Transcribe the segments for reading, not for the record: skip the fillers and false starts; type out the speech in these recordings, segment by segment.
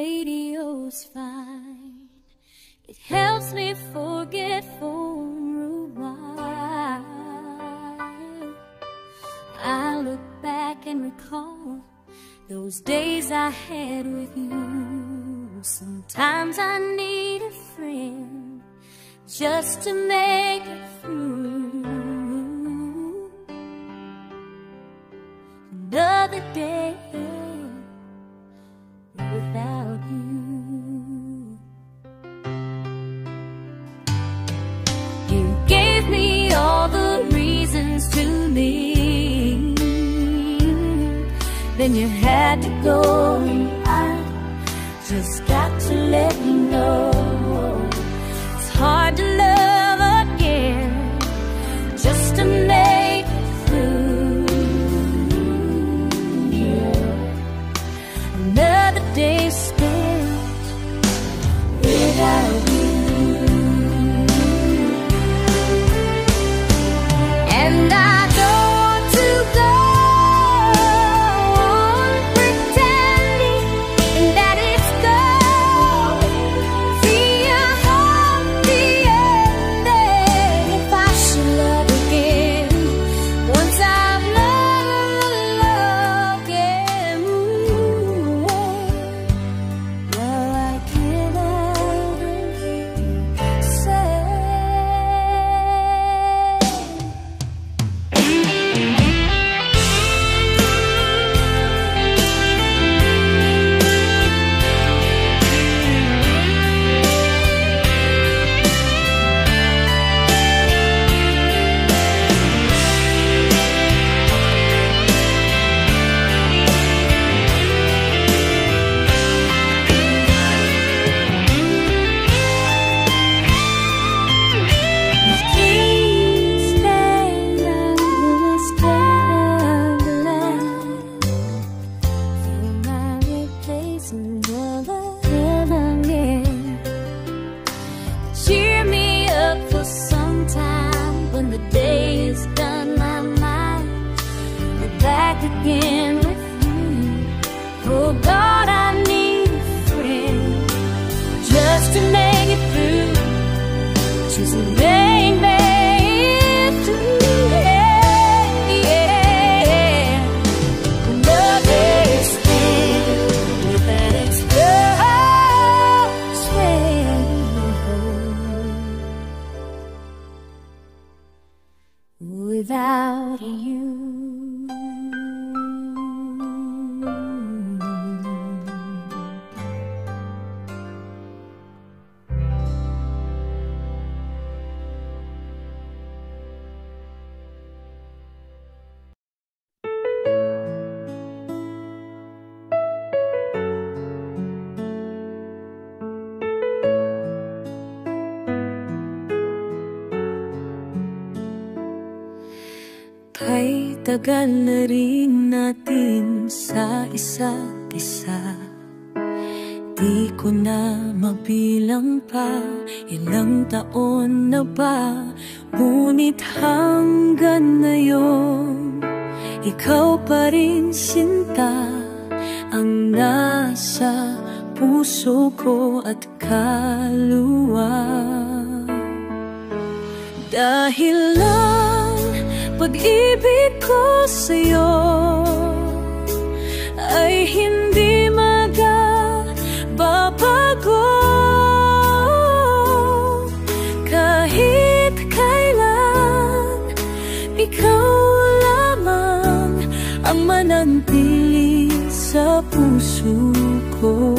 radio's fine. It helps me forget for a while. I look back and recall those days I had with you. Sometimes I need a friend just to make it through. Another day without you. You gave me all the reasons to leave. Then you had to go, and I just got to let you know it's hard to love again just to make it through. Another day spent without you. And I don't want to go on pretending that it's gone. See you on the ending. If I should love again, once I've loved again, well, I cannot say. Cheer me up for some time when the day is done. I might be back again with you. Oh God, I need a friend just to make it through. Just to make it through. Yeah, yeah. Another spent with an exposed friend. Without you. Ay tagal na rin natin sa isa't isa. Di ko na mabilang pa ilang taon na ba. Ngunit hanggang ngayon ikaw pa rin sinta ang nasa puso ko at kaluluwa. Dahil lang pag-ibig ko sa'yo ay hindi magbabago. Kahit kailan, ikaw lamang ang mananatili sa puso ko.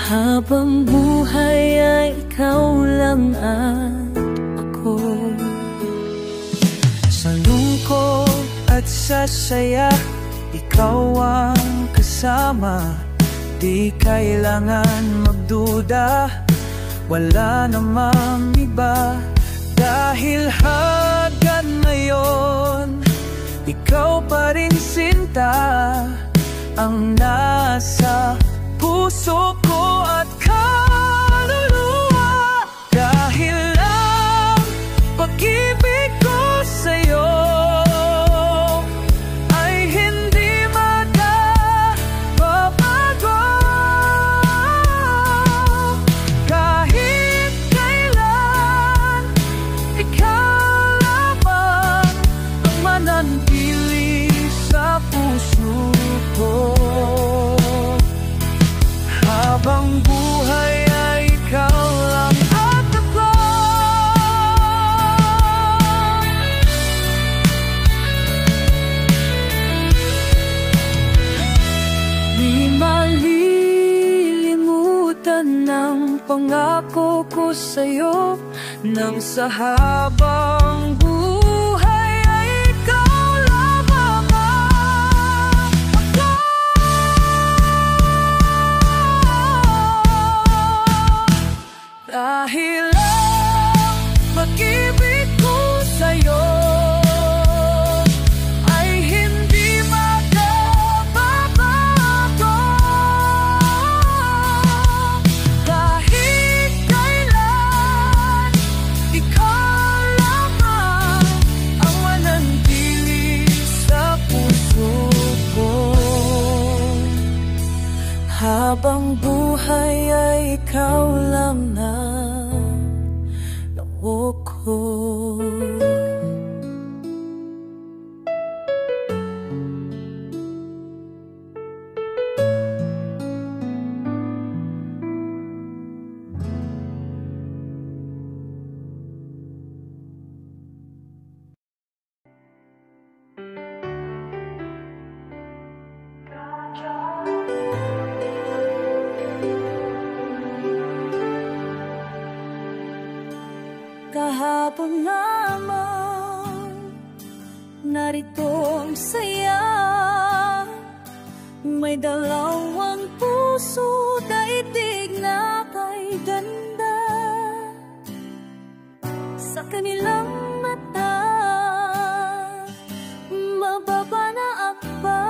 Habang buhay ay ikaw lang at ako. Sa lungkot at sa saya, ikaw ang kasama. Di kailangan magduda, wala namang iba. Dahil hanggang ngayon, ikaw pa rin sinta ang nasa puso ko at kaluluwa. Dahil lang pag-ibig ko sa'yo ay hindi magbabago. Habang buhay ay ikaw lang at ako. Di malilimutan ng pangako ko sa'yo, nang sa habang buhay ay ikaw lamang ako. Dahil ang pag-ibig ko sa'yo ay hindi magbabago. Kahit kailan, ikaw lamang ang mananatili sa puso ko. Habang buhay ay ikaw lang na ko. Kahapon lamang narito ang saya, may dalawang puso, daigdig na kay ganda. Sa kanilang mata, mababa na akba,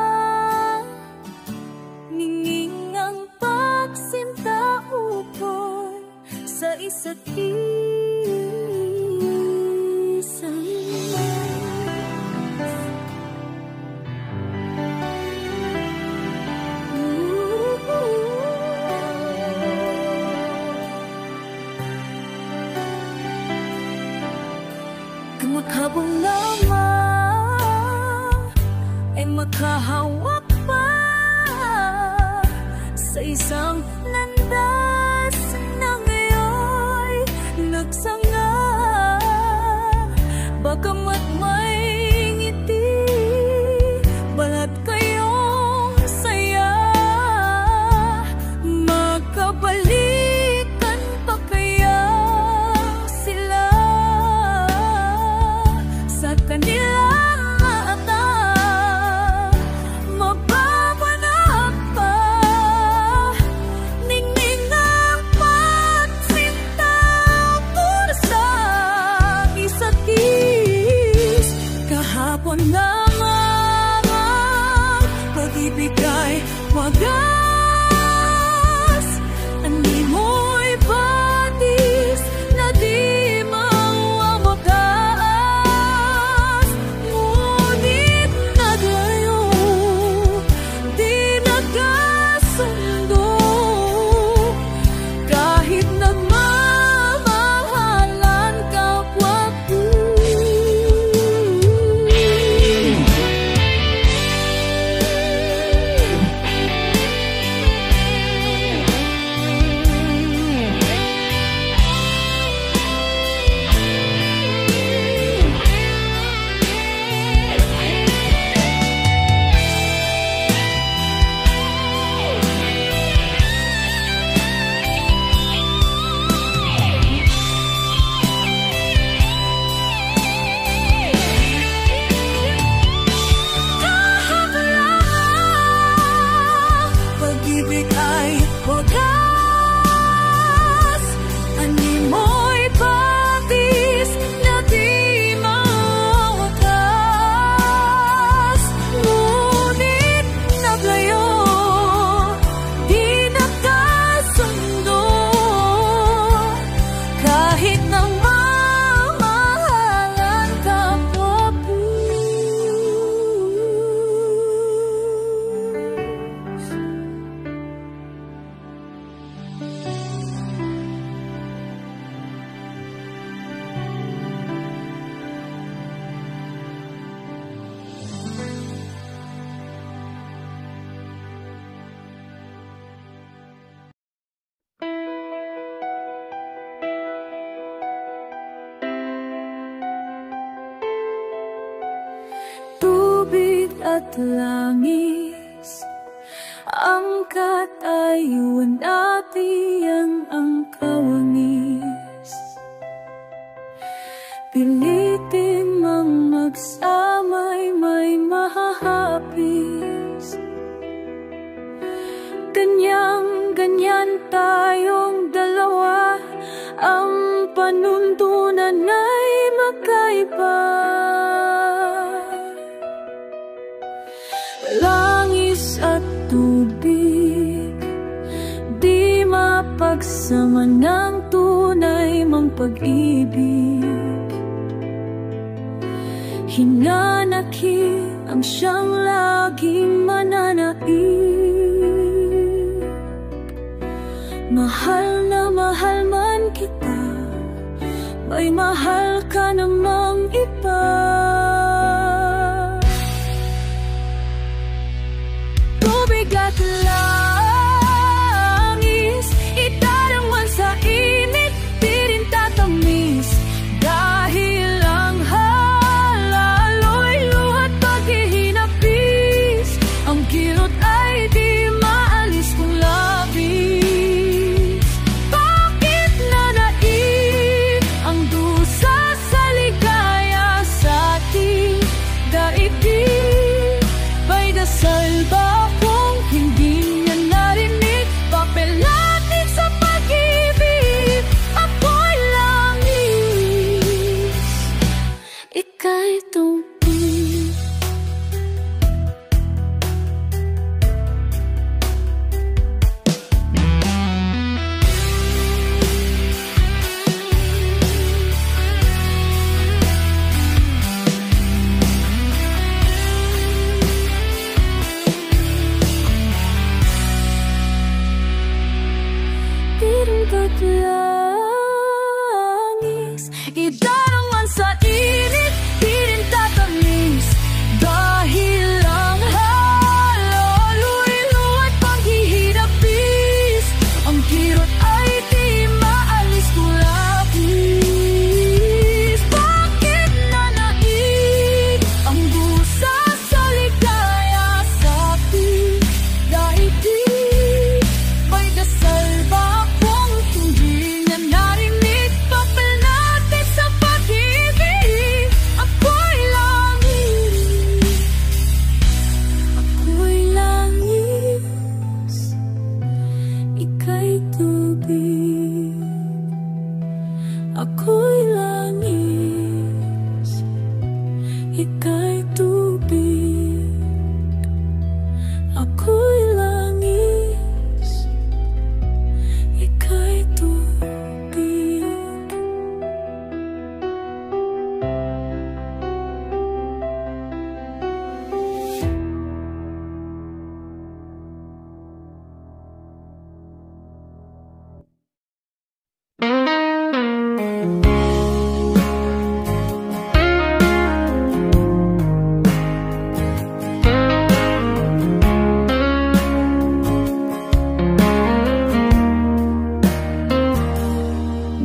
ningning ang pagsinta ukol sa isa't isa. Habang lamang ay makahawak pa sa isang landas na ngayon'y nagsanga. Bagamat may ngiti, balat kayong saya, magkabalikan pa kaya sila sa kanilang mata, mababanat pa, ningning ang pagsinta para sa isa't isa. at langis, ang katayuan natin ang kawangis. Pilitin mang magsama'y may mahahapis. Ganyan tayong dalawa, ang panuntunan ay magkaiba. Langis at tubig, di mapagsama ng tunay mong pag-ibig. Hinanakit ang siyang laging mananaig. Mahal na mahal man kita, may mahal ka namang iba. Tubig at langis, idarangman sa init, di rin tatamis. Dahil ang halaloy luhat paghihinapis, ang kilot ay di maalis kung labis. Bakit nanaig ang dusa sa ligaya sa ating daigdig? May dasal ba kung hindi niya narinig? Papel natin sa pag-ibig, ako'y langis, ika'y tubig. Tirong paglangis, idarangman sa init, di rin tatamis. Dahil ang halaloy luhat paghihinapis, ang kirot ay di maalis kung labis. Bakit nanaig ang dusa sa ligaya sa ating daigdig? May dasal ba kung hindi niya narinig? Papel natin sa pag-ibig, ako'y langis, ako'y langis, ika'y tubig. Ako'y langis, ika'y tubig. Ako'y langis, ika'y tubig.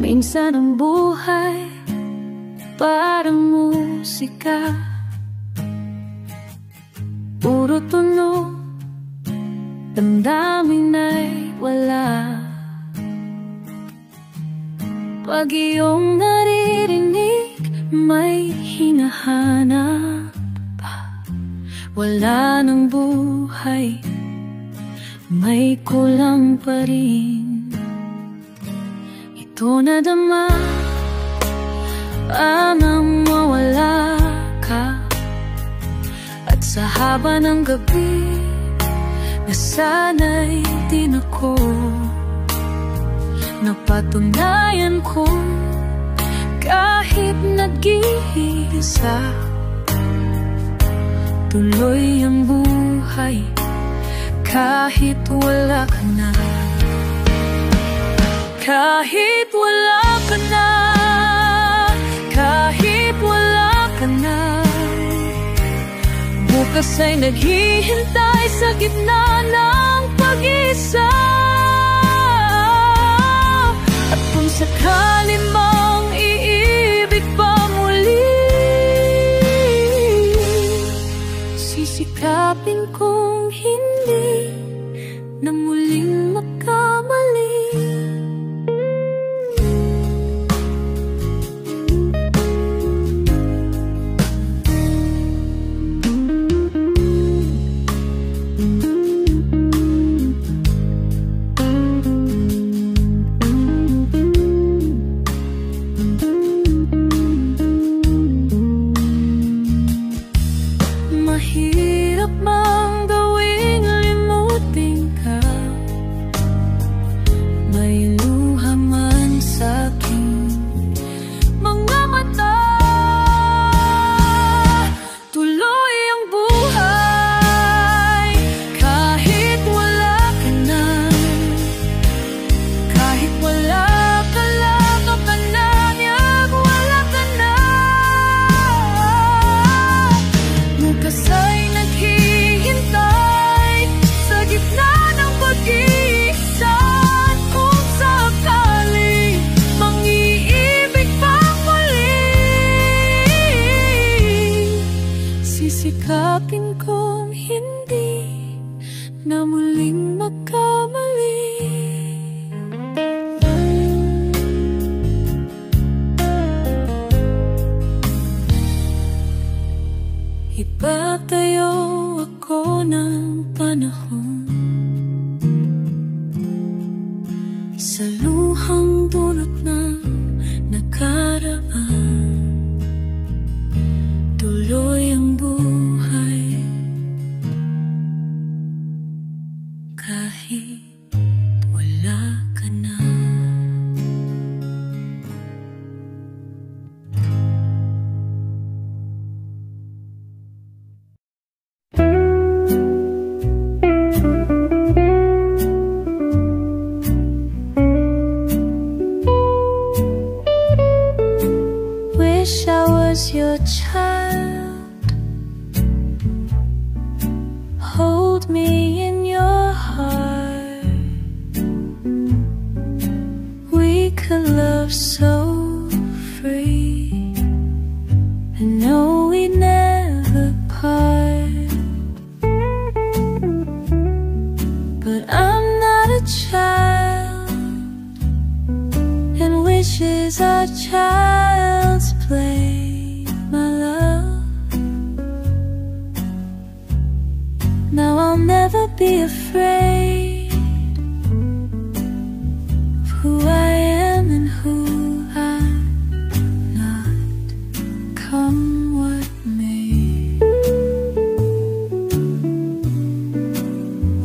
Minsan ang buhay parang musika, puro tunog, damdamin ay wala. Pag iyong naririnig, may hinahanap. Wala ng buhay, may kulang pa rin. Ito na dama, amang mawala ka. At sa haba ng gabi, nasanay din ako. Napatunayan ko, kahit nag-iisa, tuloy ang buhay, kahit wala ka na. Kahit wala ka na, kahit wala ka na, bukas ay naghihintay sa gitna ng pag-isa. At kung sakali mang iibig pa muli, sisika kong hindi na muling magkamali. Mahirap mang gawing limutin ka, may luha man sa'king mga mata. Tuloy ang buhay kahit wala ka na, kahit wala ka lang kapananyag, wala ka na. Kasa'y naghihintay sa gitna ng pag-iisa. Kung sakali mang-iibig pang muli, sisikapin kong hindi na muling magkamali. Ipagtayo ako ng panahon sa luhang dulot ng nakaraan. Tuloy ang buhay kahit wala ka na. Wish I was your child. Hold me in your heart. We could love so free and know we'd never part. But I'm not a child, and wishes are child's play, my love. Now I'll never be afraid of who I am and who I'm not, come what may.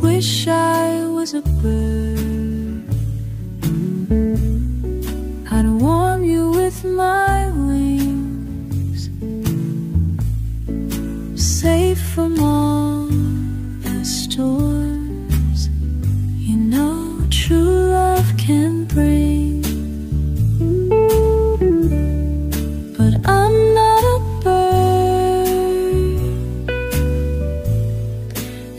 Wish I was a bird, I'd warm you with my wings, safe from all the storms you know true love can bring. But I'm not a bird,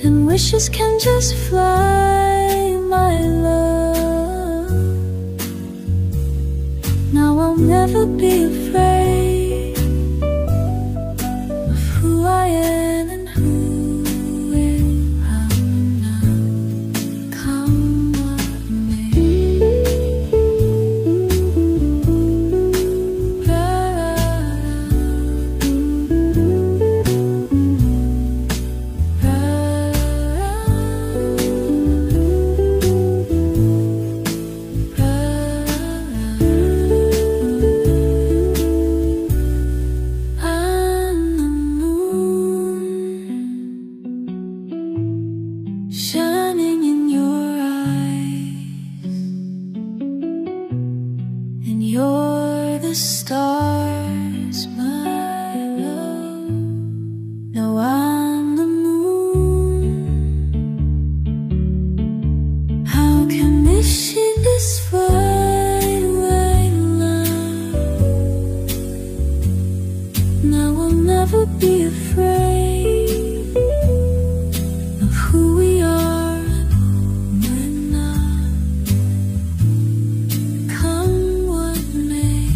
and wishes can just fly, my love. Now I'll never be afraid of who I am and who I'm not, come what may. Shining in your eyes, and you're the stars, my love. Now I'm the moon. How can missing this fine white line? Now I'll never be afraid of who we are. Come what may.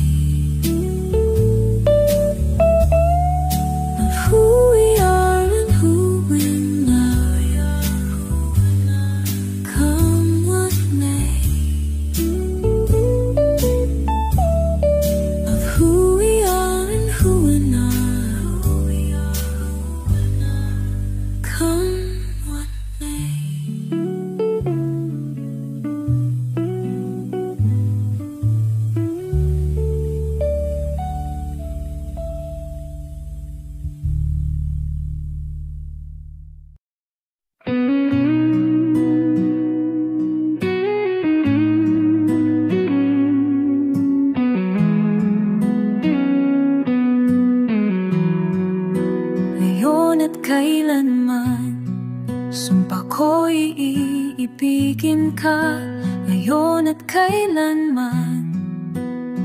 ibigin ka ngayon at kailanman.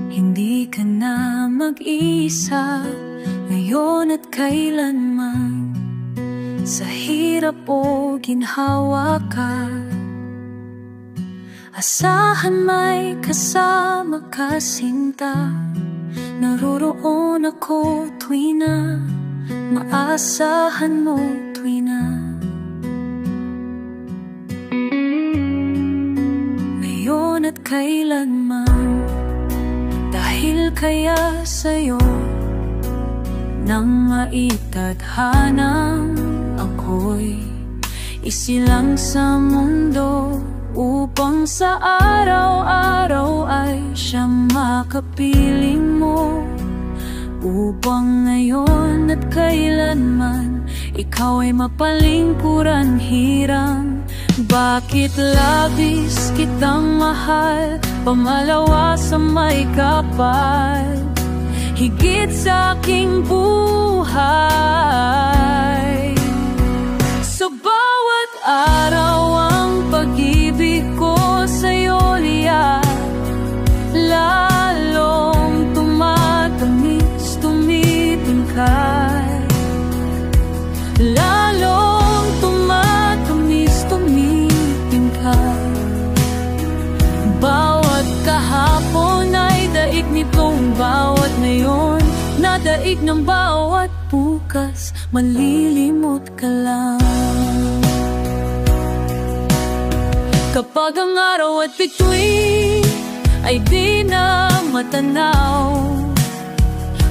Hindi ka na mag-isa ngayon at kailanman. Sa hirap o ginhawa ka, asahan may kasama ka sinta. Naroroon ako tuwi na, maasahan mo tuwi na. Ngayon at kailanman, dahil kaya sa'yo nang maitadhanang ako'y isilang sa mundo, upang sa araw-araw ay siya makapiling mo. Upang ngayon at kailanman ikaw ay mapalingkuran hirang. Bakit labis kitang mahal, pamalawa sa may kapal, higit sa aking buhay. Sa bawat araw ang pag-ibig ko sa'yo liya, lalong tumatamis, tumitingkad. Lalong tumatamis, tumitingkad. Bawat kahapon ay daig nitong bawat ngayon, nadaig ng bawat bukas, malilimot ka lang. Kapag ang araw at bituin ay di na matanaw,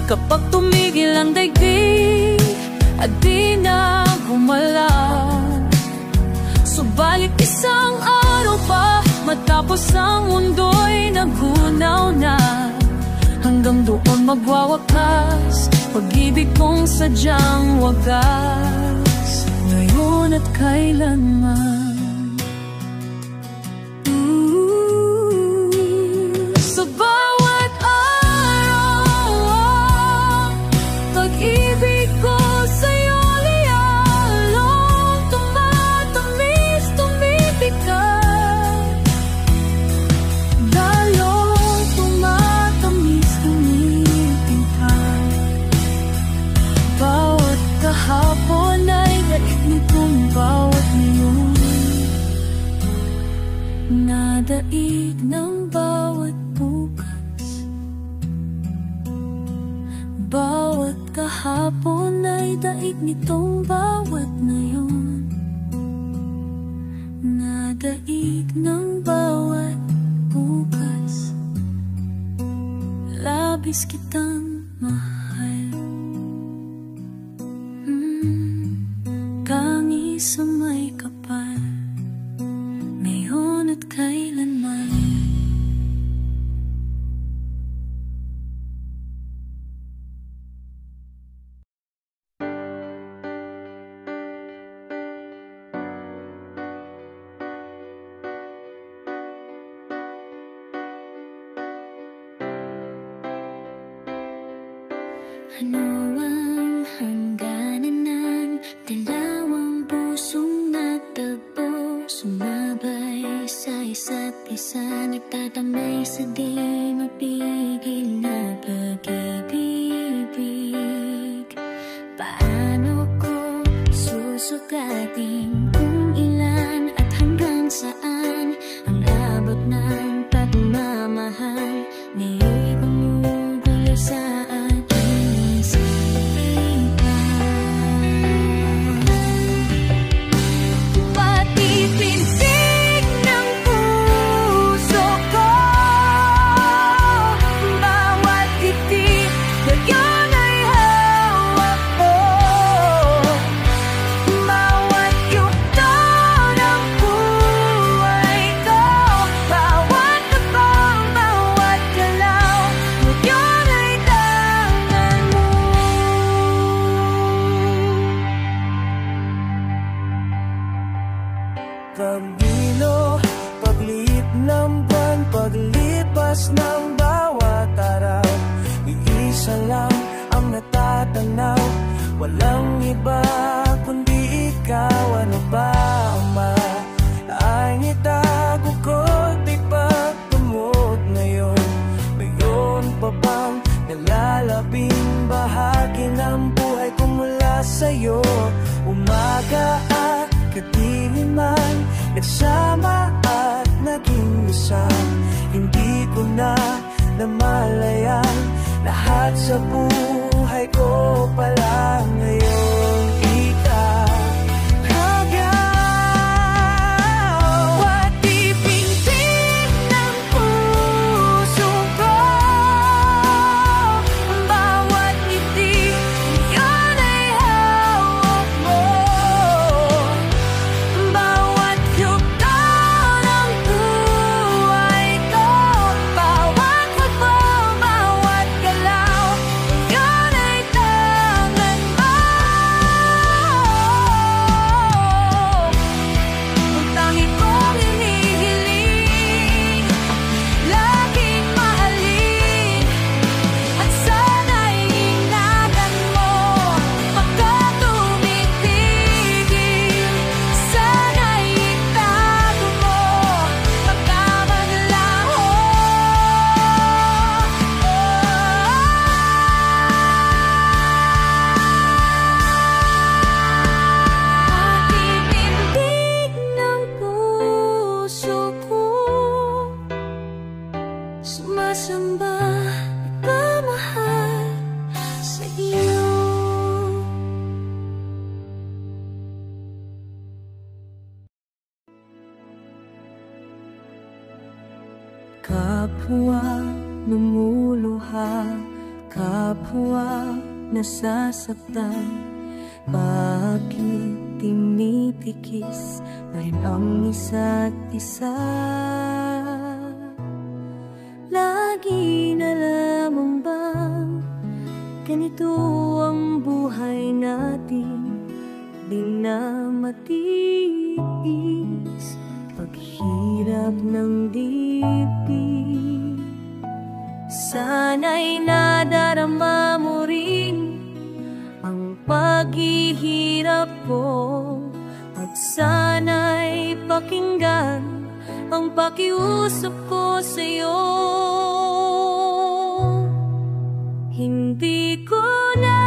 kapag tumigil ang daigdig at di na gumalaw, subalit isang araw pa matapos ang mundo'y nagunaw na, hanggang doon magwawakas pag-ibig kong sadyang wagas. Ngayon at kailanman, sa bawat araw ang pag-ibig ko sa'yo lalong tumatamis, tumitingkad. Lalong tumatamis, tumitingkad. Bawat kahapon ay daig nitong bawat ngayon, nadaig ng bawat bukas. Bawat kahapon ay daig nitong bawat ngayon, nadaig ng bawat bukas. Labis kitang mahal, kangi sa may kapal, ngayon at kailanman. Ano ang hangganan ng dalawang pusong natagpo, sumabay sa isa't isa, nagtatamay sa di mapigil na pag-ibig. Paano ko susukatin kung ilan at hanggang saan ang abot ng pagmamahal ni pamumulo sa Pagbilo, pagliit ng buwan, paglipas ng bawat araw, iisa lang ang natatanaw, walang iba kundi ikaw. Ano ba ang maaaring ita na malaya. Lahat sa buhay ko pala ngayon ikakagaw. Pati pintig ng puso ko, bawat ngiti yun ay hawak mo. Bawat yugto ng buhay ko, bawat hagbo, bawat galaw, yun ay tangan mo. Ang tangi kong hinihiling, laging mahalin, at sana'y ingatan mo pagkat tumitigil. Sana'y itago mo pagka maglaho. Pati-tindig ng puso ko, sumasamba, nagmamahal sa iyo. Kapwa namuluha, kapwa nasasaktan, bakit tinitikis na rin ang isa't isa? Lagi na lamang bang ganito ang buhay natin? Di na matiis paghirap ng dibdib. Sana'y nadarama mo rin ang paghihirap ko, at sana'y pakinggan ang pakiusap ko sa'yo. Hindi ko na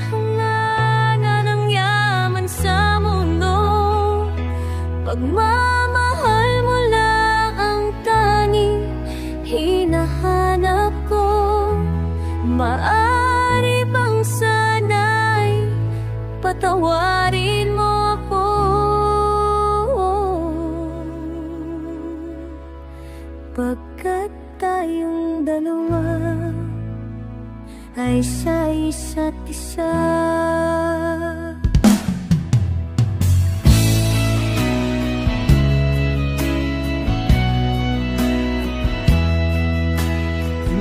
hanganan ang yaman sa mundo, pagmamahal mo lang ang tanging hinahanap ko. Maaari bang sana'y patawarin mo ako? Pagkat tayong dalawa ay sa isa't isa.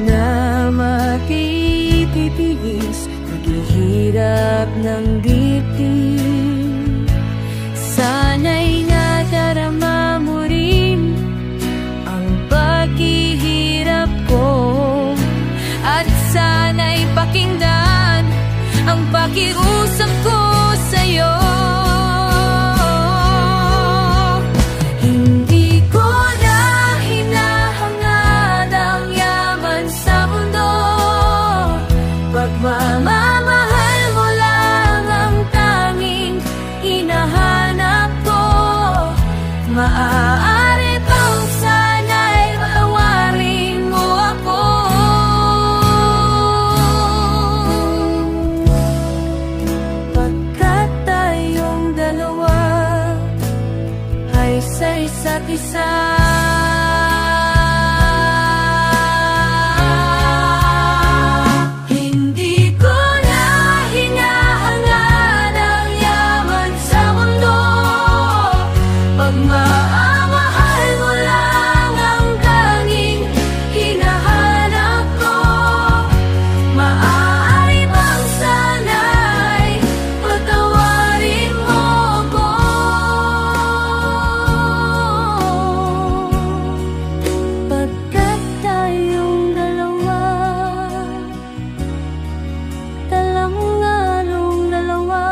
Na matititiis paghihirap ng dibdib, sana'y nadarama mo rin ang paghihirap ko, at sana'y pakinggan ang pakiusap ko sa'yo. Hindi ko na hinahangad ang yaman sa mundo, pagmamahal mo lang ang tanging hinahanap ko. Maaari bang sana'y patawarin mo ako? Pagkat tayong dalawa ay sa isa't isa. Hindi ko na hinahangad ang yaman sa mundo, pagmamahal mo lang ang tanging hinahanap ko. Maaari bang sana'y patawarin mo ako? Pagkat tayong dalawa, talang-ngalong dalawa,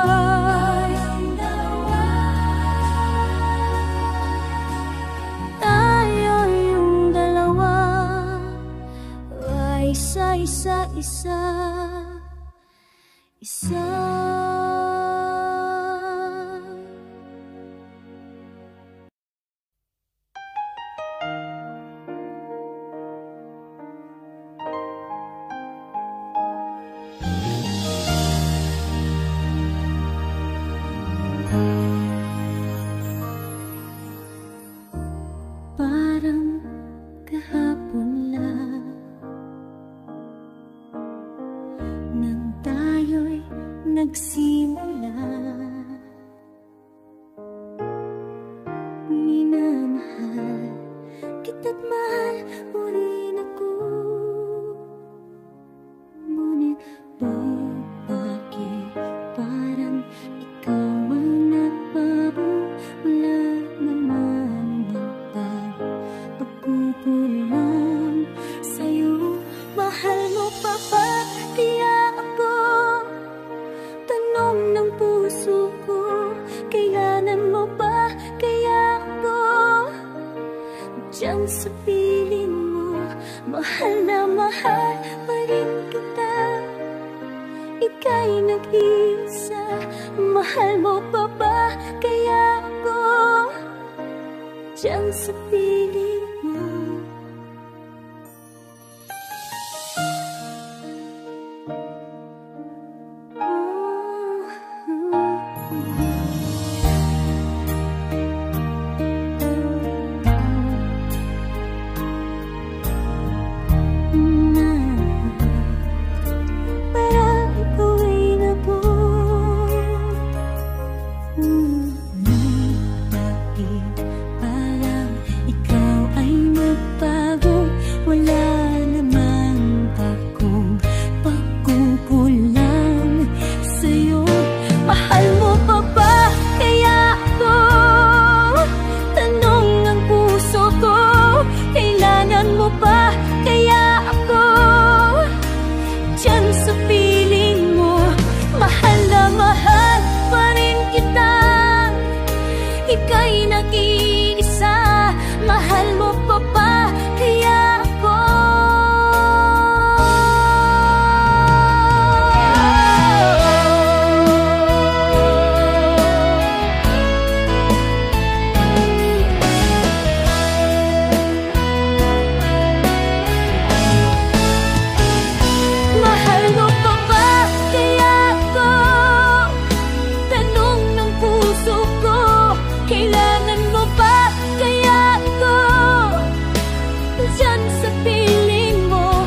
tayo yung dalawa ay sa isa-isa, isa. nagsimula. Minamahal kita't mahal mo rin ako. Ngunit bakit parang ikaw ang nagbago? Wala naman bang pagkukulang sa'yo? Mahal mo pa ba kaya ako? Tanong ng puso ko, kailangan mo ba kaya ako? Diyan sa piling mo, mahal na mahal pa rin kita. Ika'y nag-iisa, mahal mo pa ba kaya ako? Diyan sa piling mo. Ika'y nag-iisa, mahal mo pa ba kaya ako? Mahal mo pa ba kaya ako? Tanong ng puso ko, kailangan mo ba kaya ako? Diyan sa piling mo,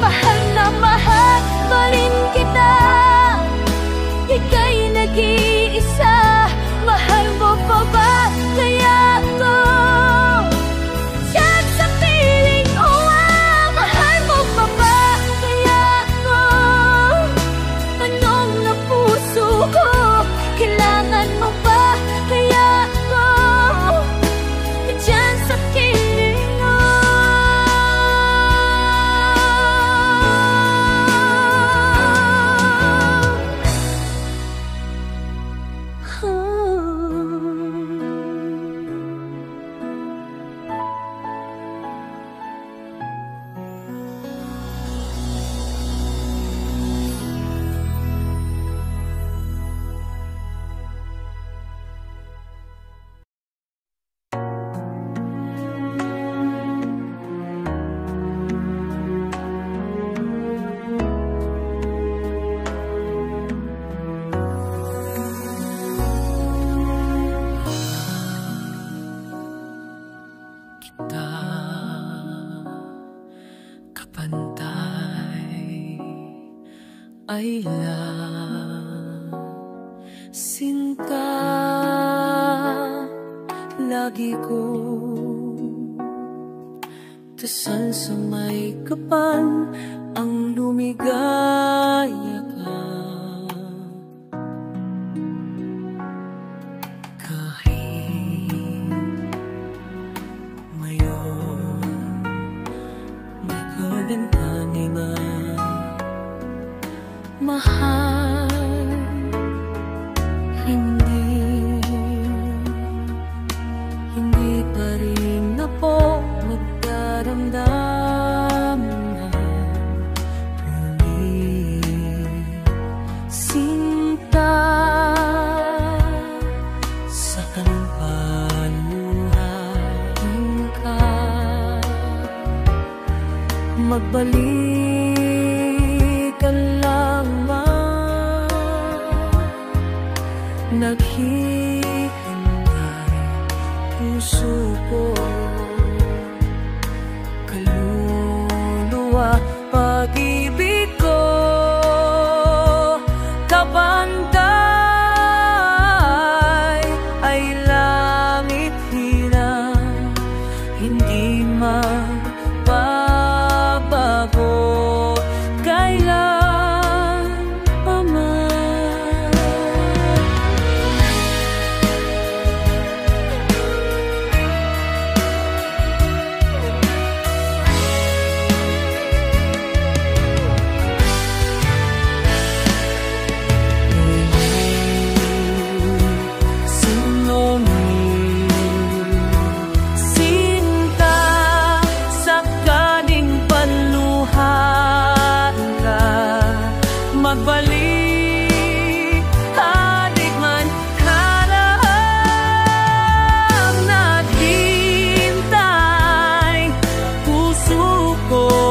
mahal na mahal pa rin kita. Ika'y nag-iisa, mahal mo pa ba kaya ako? Diyan sa piling mo, mahal mo pa ba kaya ako? Tanong ng puso ko, kailangan mo ba kaya ako? Diyan sa piling mo. Kita kapantay ay lang sinta, lagi ko dasal sa may kapal ang lumigaya ka. Kahit ngayon may kalintani man, mahal, hindi pa rin ako magdaramdam na ulit sinta sa kaluhaluhan ka. Magbalik ka lamang, naghihintay puso ko, kaluluwa, pag-ibig ko, kabantay. ko